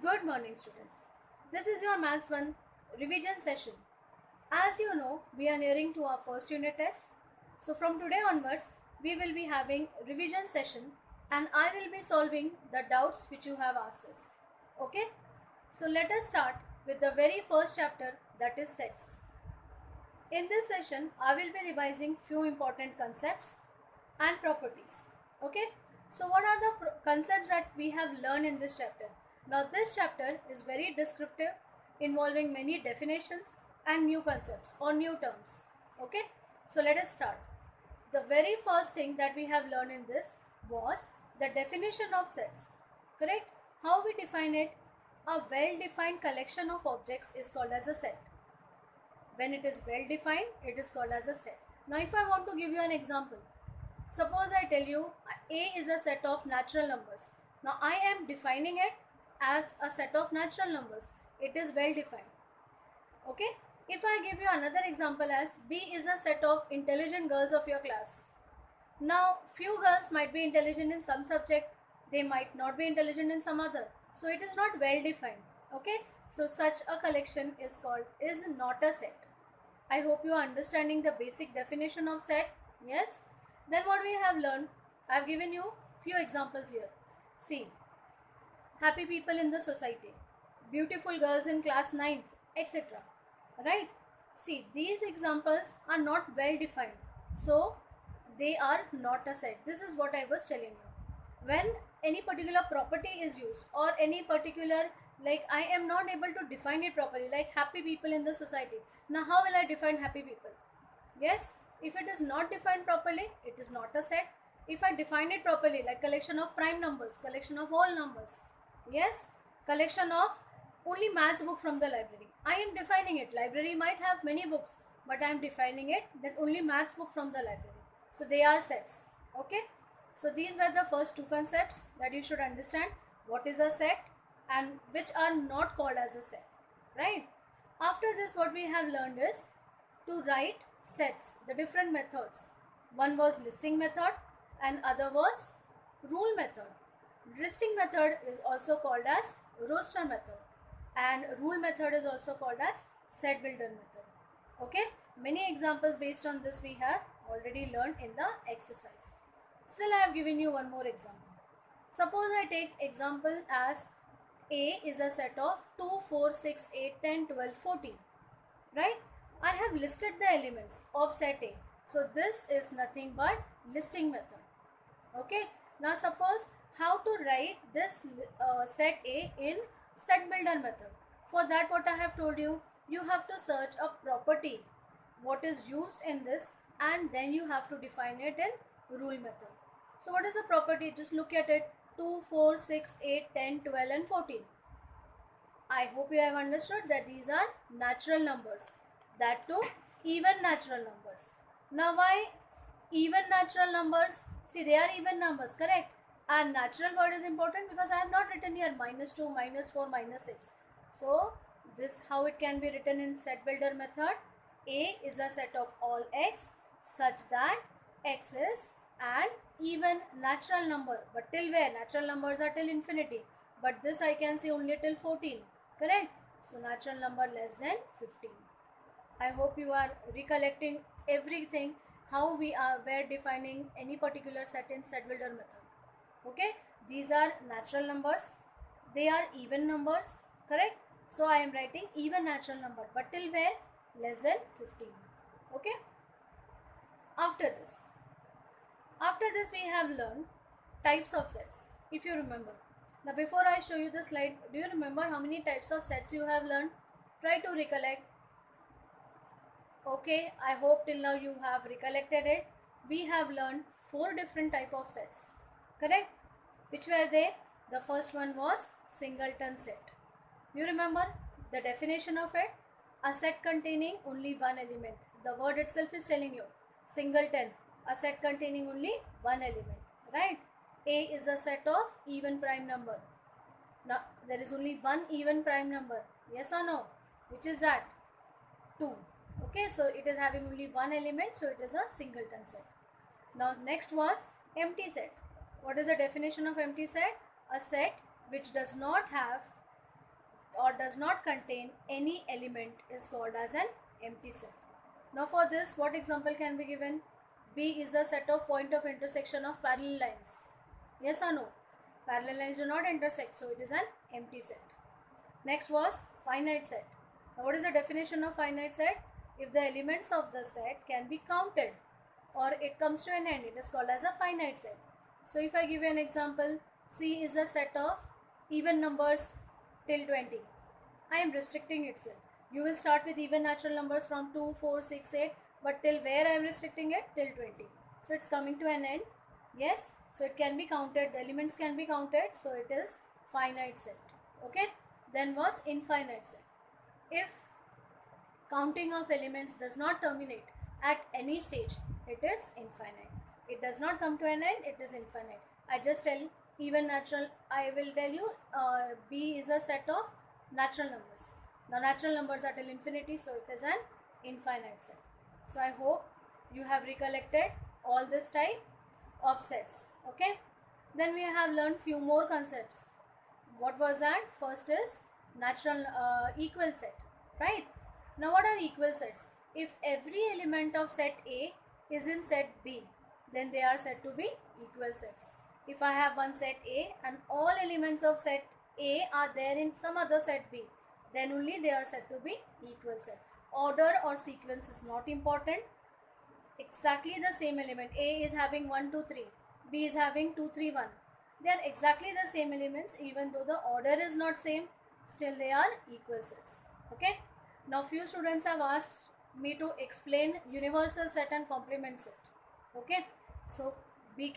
Good morning, students. This is your Maths 1 revision session. As you know, we are nearing to our first unit test. So from today onwards, we will be having revision session and I will be solving the doubts which you have asked us. Okay? So let us start with the very first chapter, that is sets. In this session, I will be revising few important concepts and properties. Okay, so what are the concepts that we have learned in this chapter? Now this chapter is very descriptive, involving many definitions and new concepts or new terms. Okay, so let us start. The very first thing that we have learned in this was the definition of sets. Correct? How we define it? A well-defined collection of objects is called as a set. When it is well defined, it is called as a set. Now if I want to give you an example, suppose I tell you A is a set of natural numbers. Now I am defining it as a set of natural numbers. It is well defined. Okay. If I give you another example as B is a set of intelligent girls of your class. Now few girls might be intelligent in some subject, they might not be intelligent in some other. So it is not well defined. Okay. So such a collection is not a set. I hope you are understanding the basic definition of set. Yes. Then what we have learned, I have given you few examples here. See, happy people in the society, beautiful girls in class 9th, etc. Right? See, these examples are not well defined. So they are not a set. This is what I was telling you. When any particular property is used or any particular, like I am not able to define it properly, like happy people in the society. Now how will I define happy people? Yes, if it is not defined properly, it is not a set. If I define it properly, like collection of prime numbers, collection of whole numbers, yes, collection of only maths book from the library, I am defining it. Library might have many books, but I am defining it that only maths book from the library. So they are sets. Okay. So these were the first two concepts that you should understand. What is a set and which are not called as a set. Right. After this, what we have learned is to write sets, the different methods. One was listing method and other was rule method. Listing method is also called as roster method and rule method is also called as set builder method. Okay, many examples based on this we have already learned in the exercise. Still I have given you one more example. Suppose I take example as A is a set of 2, 4, 6, 8, 10, 12, 14. Right? I have listed the elements of set A. So this is nothing but listing method. Okay. Now suppose how to write this set A in set builder method. For that, what I have told you, you have to search a property, what is used in this, and then you have to define it in rule method. So what is a property? Just look at it. 2, 4, 6, 8, 10, 12 and 14. I hope you have understood that these are natural numbers. That too, even natural numbers. Now why even natural numbers? See, they are even numbers, correct? And natural word is important because I have not written here -2, -4, -6. So this how it can be written in set builder method. A is a set of all x such that x is an even natural number. But till where? Natural numbers are till infinity. But this I can see only till 14. Correct? So natural number less than 15. I hope you are recollecting everything, how we were defining any particular set in set builder method. Okay, these are natural numbers, they are even numbers, correct? So I am writing even natural number, but till where? Less than 15. Okay. After this we have learned types of sets, if you remember. Now before I show you the slide, do you remember how many types of sets you have learned? Try to recollect. Okay, I hope till now you have recollected it. We have learned 4 different type of sets, correct? Which were they? The first one was singleton set. You remember the definition of it? A set containing only one element. The word itself is telling you. Singleton, a set containing only one element, right? A is a set of even prime number. Now there is only one even prime number. Yes or no? Which is that? 2. Okay, so it is having only one element, so it is a singleton set. Now next was empty set. What is the definition of empty set? A set which does not have or does not contain any element is called as an empty set. Now for this, what example can be given? B is a set of point of intersection of parallel lines. Yes or no? Parallel lines do not intersect, so it is an empty set. Next was finite set. Now what is the definition of finite set? If the elements of the set can be counted or it comes to an end, it is called as a finite set. So if I give you an example, C is a set of even numbers till 20. I am restricting itself. You will start with even natural numbers from 2, 4, 6, 8, but till where I am restricting it? Till 20. So it's coming to an end. Yes, so it can be counted, the elements can be counted, so it is finite set. Okay, then was infinite set. If counting of elements does not terminate at any stage, it is infinite. It does not come to an end, it is infinite. I just tell even natural, I will tell you B is a set of natural numbers. Now natural numbers are till infinity, so it is an infinite set. So I hope you have recollected all this type of sets. Okay, then we have learned few more concepts. What was that? First is natural equal set, right? Now what are equal sets? If every element of set A is in set B, then they are said to be equal sets. If I have one set A and all elements of set A are there in some other set B, then only they are said to be equal set. Order or sequence is not important. Exactly the same element. A is having 1, 2, 3. B is having 2, 3, 1. They are exactly the same elements, even though the order is not same, still they are equal sets. Okay. Now few students have asked me to explain universal set and complement set. Okay. So be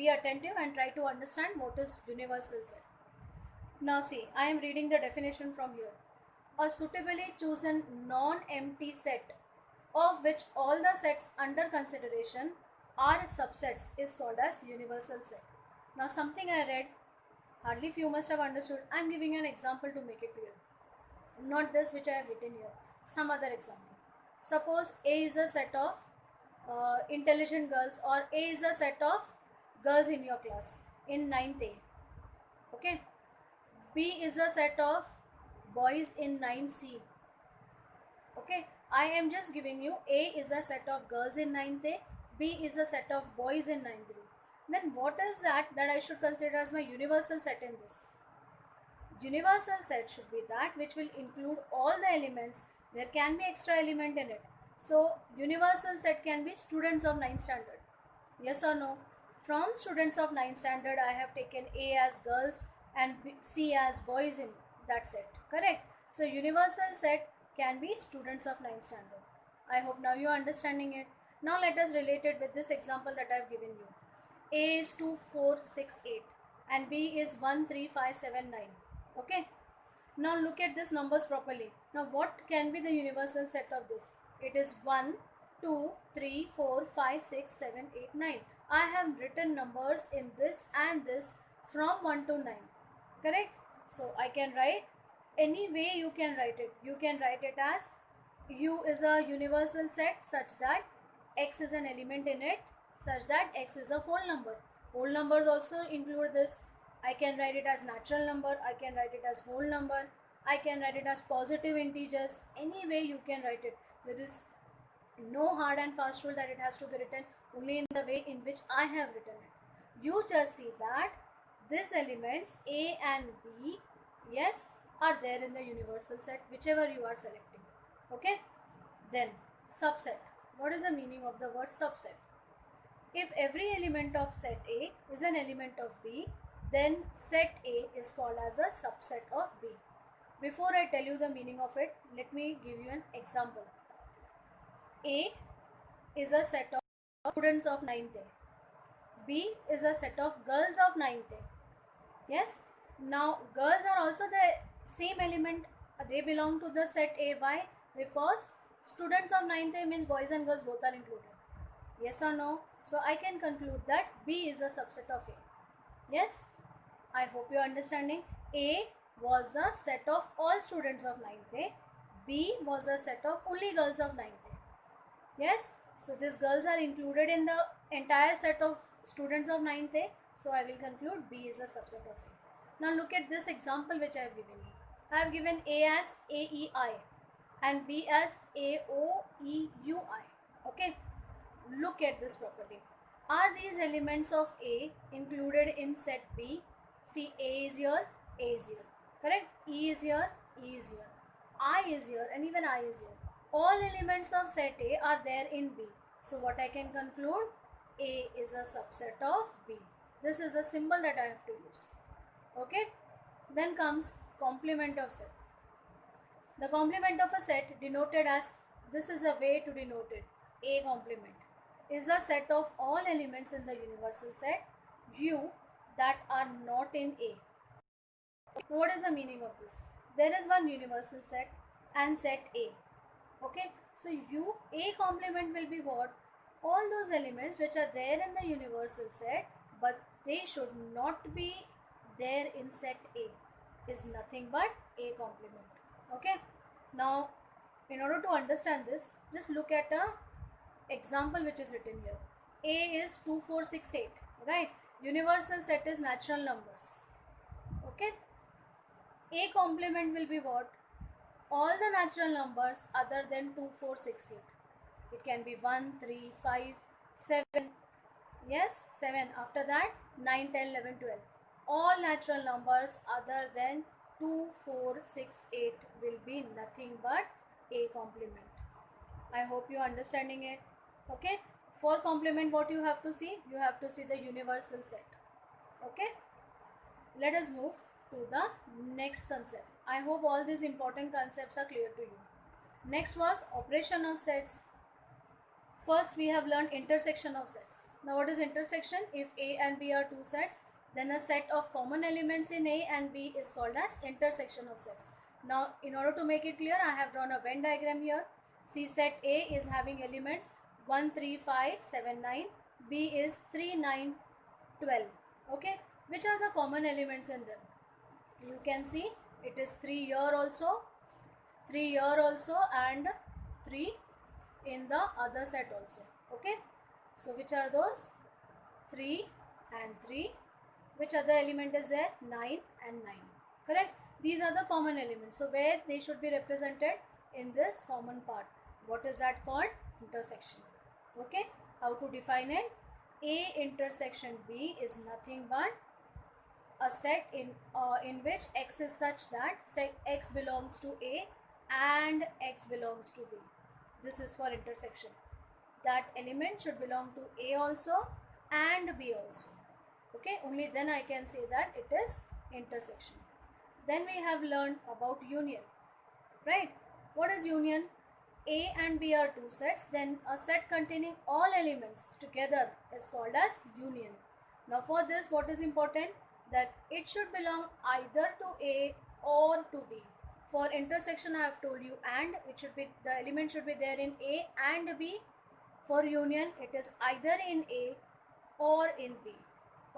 attentive and try to understand what is universal set. Now see, I am reading the definition from here. A suitably chosen non-empty set of which all the sets under consideration are subsets is called as universal set. Now something I read, hardly few must have understood. I am giving you an example to make it clear. Not this which I have written here, some other example. Suppose A is a set of intelligent girls, or A is a set of girls in your class in 9th A. Okay. B is a set of boys in 9C. Okay, I am just giving you A is a set of girls in 9th A, B is a set of boys in 9th A. Then what is that I should consider as my universal set in this? Universal set should be that which will include all the elements. There can be extra element in it. So universal set can be students of 9th standard. Yes or no? From students of 9th standard, I have taken A as girls and C as boys in that set. Correct? So universal set can be students of 9th standard. I hope now you are understanding it. Now let us relate it with this example that I have given you. A is 2, 4, 6, 8 and B is 1, 3, 5, 7, 9. Okay. Now look at these numbers properly. Now what can be the universal set of this? It is 1, 2, 3, 4, 5, 6, 7, 8, 9. I have written numbers in this and this from 1 to 9. Correct? So I can write any way you can write it. You can write it as U is a universal set such that X is an element in it, such that X is a whole number. Whole numbers also include this. I can write it as natural number, I can write it as whole number, I can write it as positive integers. Any way you can write it. There is no hard and fast rule that it has to be written, only in the way in which I have written it. You just see that these elements A and B, yes, are there in the universal set, whichever you are selecting. Okay. Then subset. What is the meaning of the word subset? If every element of set A is an element of B, then set A is called as a subset of B. Before I tell you the meaning of it, let me give you an example. A is a set of students of 9th A. B is a set of girls of 9th A. Yes. Now girls are also the same element. They belong to the set A. Why? Because students of 9th A means boys and girls both are included. Yes or no? So I can conclude that B is a subset of A. Yes. I hope you are understanding. A was the set of all students of 9th A. B was a set of only girls of 9th A. Yes. So these girls are included in the entire set of students of 9th A. So I will conclude B is a subset of A. Now look at this example which I have given you. I have given A as AEI and B as AOEUI. Okay, look at this property. Are these elements of A included in set B? See, A is here, A is here. Correct? E is here, E is here. I is here, and even I is here. All elements of set A are there in B. So what I can conclude? A is a subset of B. This is a symbol that I have to use. Okay? Then comes complement of set. The complement of a set denoted as, this is a way to denote it, A complement, is a set of all elements in the universal set U that are not in A. Now, what is the meaning of this? There is one universal set and set A. Okay, so A complement will be what? All those elements which are there in the universal set, but they should not be there in set A, is nothing but A complement. Okay, now in order to understand this, just look at a example which is written here. A is 2, 4, 6, 8, right? Universal set is natural numbers. Okay, A complement will be what? All the natural numbers other than 2, 4, 6, 8. It can be 1, 3, 5, 7. Yes, 7. After that, 9, 10, 11, 12. All natural numbers other than 2, 4, 6, 8 will be nothing but A complement. I hope you are understanding it. Okay. For complement, what you have to see? You have to see the universal set. Okay. Let us move to the next concept. I hope all these important concepts are clear to you. Next was operation of sets. First, we have learned intersection of sets. Now, what is intersection? If A and B are two sets, then a set of common elements in A and B is called as intersection of sets. Now, in order to make it clear, I have drawn a Venn diagram here. See, set A is having elements 1, 3, 5, 7, 9. B is 3, 9, 12. Okay, which are the common elements in them? You can see it is 3 here also, 3 here also, and 3 in the other set also. Okay, so which are those? 3 and 3. Which other element is there? 9 and 9. Correct? These are the common elements. So where they should be represented? In this common part. What is that called? Intersection. Okay, how to define it? A intersection B is nothing but a set in which X is such that X belongs to A and X belongs to B. This is for intersection. That element should belong to A also and B also. Okay, only then I can say that it is intersection. Then we have learned about union, right? What is union? A and B are two sets, then a set containing all elements together is called as union. Now for this, what is important? That it should belong either to A or to B. For intersection, I have told you, and it should be, the element should be there in A and B. For union, it is either in A or in B.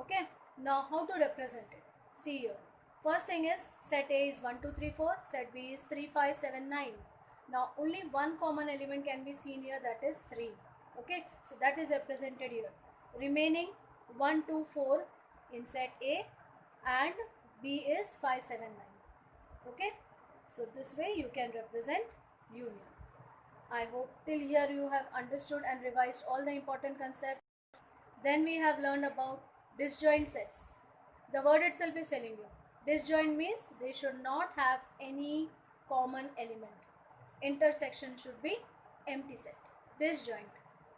Okay, now how to represent it? See here. First thing is, set A is 1, 2, 3, 4, set B is 3, 5, 7, 9. Now only one common element can be seen here, that is 3. Okay, so that is represented here. Remaining 1, 2, 4 in set A and B is 5, 7, 9. Okay, so this way you can represent union. I hope till here you have understood and revised all the important concepts. Then we have learned about disjoint sets. The word itself is telling you. Disjoint means they should not have any common element. Intersection should be empty set. Disjoint,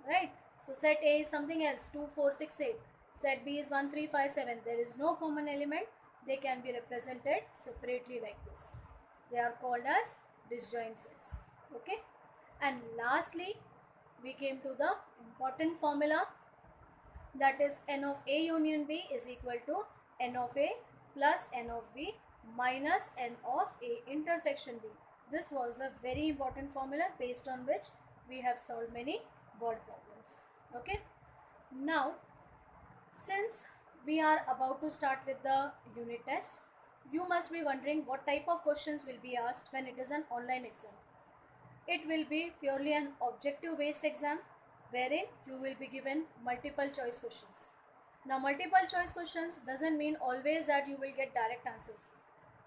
right? So set A is something else, 2, 4, 6, 8. Set B is 1, 3, 5, 7. There is no common element. They can be represented separately like this. They are called as disjoint sets. Okay. And lastly, we came to the important formula, that is n of A union B is equal to n of A plus n of B minus n of A intersection B. This was a very important formula based on which we have solved many word problems. Okay. Now, since we are about to start with the unit test, you must be wondering what type of questions will be asked when it is an online exam. It will be purely an objective based exam wherein you will be given multiple choice questions. Now multiple choice questions doesn't mean always that you will get direct answers.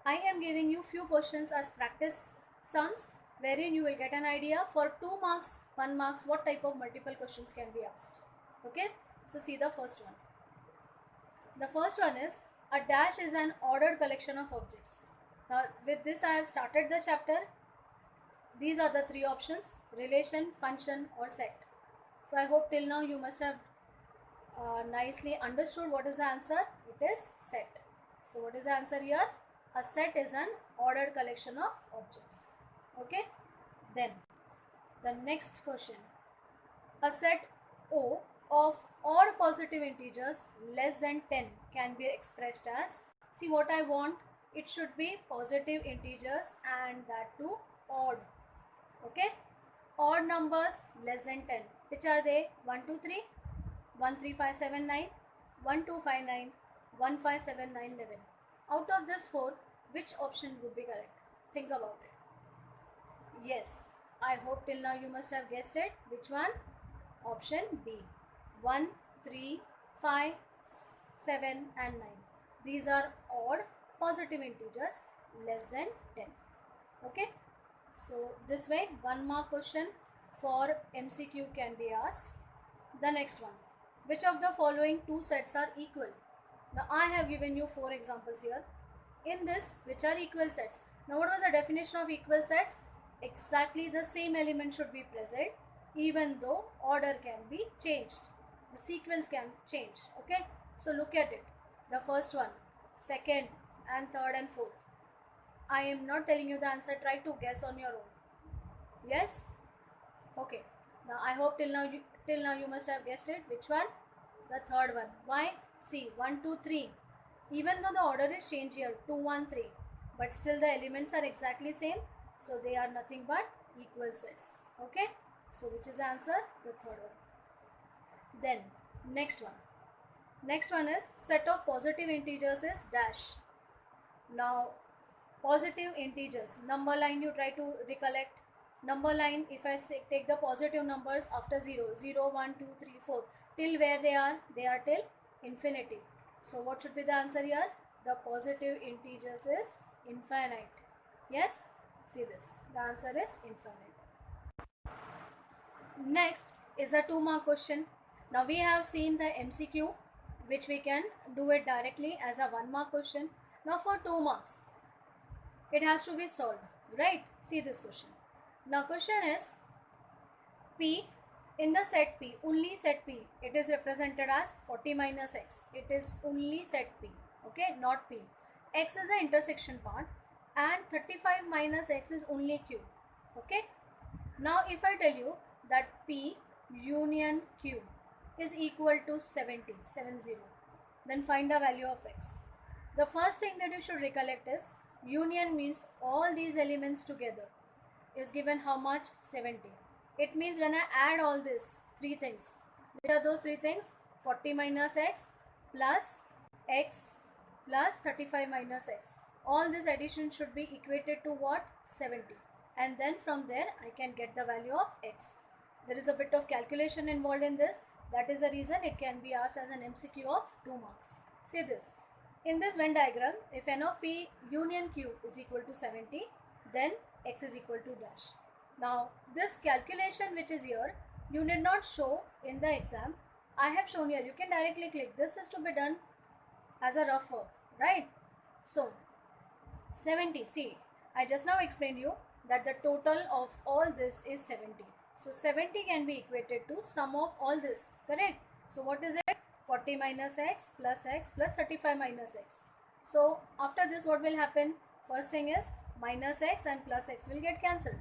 I am giving you few questions as practice sums wherein you will get an idea for 2 marks, 1 marks what type of multiple questions can be asked. Okay, so see the first one. The first one is a dash is an ordered collection of objects. Now with this I have started the chapter. These are the three options: relation, function or set. So I hope till now you must have nicely understood what is the answer. It is set. So what is the answer here? A set is an ordered collection of objects. Okay. Then the next question. A set O of odd positive integers less than 10 can be expressed as, see what I want, it should be positive integers and that too odd. Okay, odd numbers less than 10. Which are they? 1, 2, 3, 1, 3, 5, 7, 9, 1, 2, 5, 9, 1, 5, 7, 9, 11. Out of this 4, which option would be correct? Think about it. Yes, I hope till now you must have guessed it. Which one? Option B. 1, 3, 5, 7 and 9. These are odd positive integers less than 10. Okay. So this way 1 mark question for MCQ can be asked. The next one. Which of the following two sets are equal? Now I have given you 4 examples here. In this, which are equal sets? Now what was the definition of equal sets? Exactly the same element should be present even though order can be changed. The sequence can change. Okay. So look at it. The first one, second and third and fourth. I am not telling you the answer. Try to guess on your own. Yes? Okay. Now I hope till now you must have guessed it. Which one? The third one. Why? See, 1, 2, 3. Even though the order is changed here, 2, 1, 3, but still the elements are exactly same. So they are nothing but equal sets. Okay. So which is the answer? The third one. Then next one. Next one is set of positive integers is dash. Now positive integers, number line you try to recollect. Number line, if I say, take the positive numbers after 0, 0, 1, 2, 3, 4, till where they are? They are till infinity. So what should be the answer here? The positive integers is infinite. Yes? See this. The answer is infinite. Next is a 2 mark question. Now we have seen the MCQ, which we can do it directly as a 1 mark question. Now for 2 marks, it has to be solved, right? See this question. Now question is P in the set P, only set P, it is represented as 40 minus X. It is only set P, okay, not P. X is the intersection part and 35 minus X is only Q, okay. Now if I tell you that P union Q is equal to 70, then find the value of X. The first thing that you should recollect is union means all these elements together is given how much? 70. It means when I add all this 3 things, which are those 3 things? 40 minus X plus 35 minus X. All this addition should be equated to what? 70. And then from there I can get the value of X. There is a bit of calculation involved in this. That is the reason it can be asked as an MCQ of 2 marks. See this. In this Venn diagram, if n of P union Q is equal to 70, then X is equal to dash. Now this calculation which is here, you need not show in the exam. I have shown here. You can directly click. This is to be done as a rough work, right? So 70, see, I just now explained you that the total of all this is 70. So 70 can be equated to sum of all this, correct? So what is it? 40 minus X plus 35 minus X. So after this what will happen? First thing is minus X and plus X will get cancelled.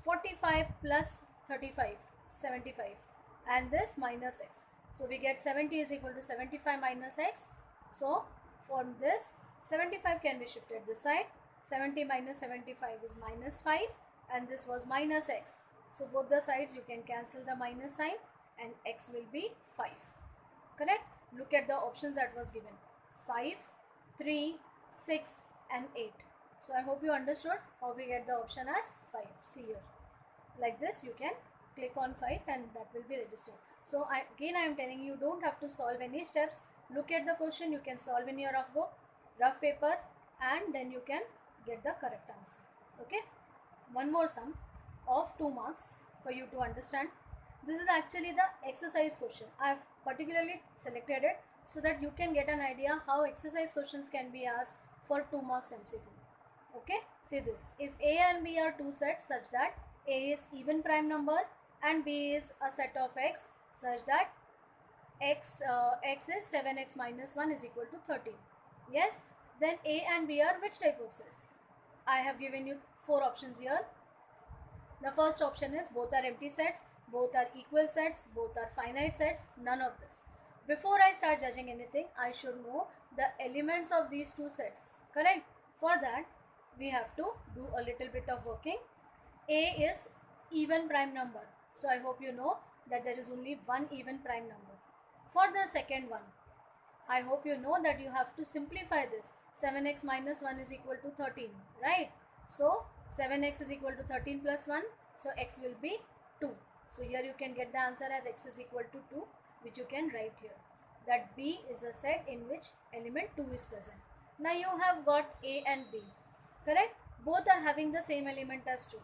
45 plus 35, 75, and this minus X. So we get 70 is equal to 75 minus X. So from this 75 can be shifted this side. 70 minus 75 is minus 5 and this was minus X. So both the sides you can cancel the minus sign and X will be 5. Correct? Look at the options that was given. 5, 3, 6 and 8. So I hope you understood how we get the option as 5. See here. Like this you can click on 5 and that will be registered. So I am telling you, don't have to solve any steps. Look at the question, you can solve in your rough book, rough paper, and then you can get the correct answer. Okay, one more sum of 2 marks for you to understand. This is actually the exercise question. I have particularly selected it so that you can get an idea how exercise questions can be asked for 2 marks MCQ. Okay, see this. If A and B are two sets such that A is even prime number and B is a set of x such that x is 7x minus 1 is equal to 13. Yes, then A and B are which type of sets? I have given you 4 options here. The first option is both are empty sets, both are equal sets, both are finite sets, none of this. Before I start judging anything, I should know the elements of these two sets, correct? For that, we have to do a little bit of working. A is even prime number. So I hope you know that there is only one even prime number. For the second one, I hope you know that you have to simplify this. 7x minus 1 is equal to 13, right? So 7x is equal to 13 plus 1. So x will be 2. So here you can get the answer as x is equal to 2, which you can write here. That B is a set in which element 2 is present. Now you have got A and B, correct? Both are having the same element as 2.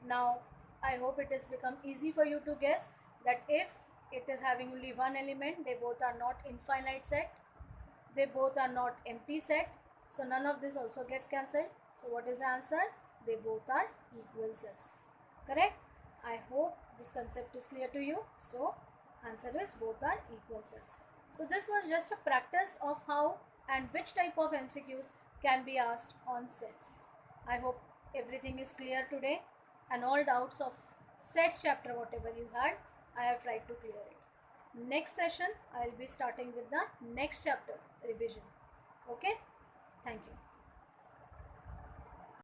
Now I hope it has become easy for you to guess that if it is having only one element, they both are not infinite set, they both are not empty set, so none of this also gets cancelled. So what is the answer? They both are equal sets, correct? I hope this concept is clear to you. So answer is both are equal sets. So this was just a practice of how and which type of MCQs can be asked on sets. I hope everything is clear today, and all doubts of sets chapter whatever you had, I have tried to clear it. Next session I will be starting with the next chapter revision. Okay, thank you.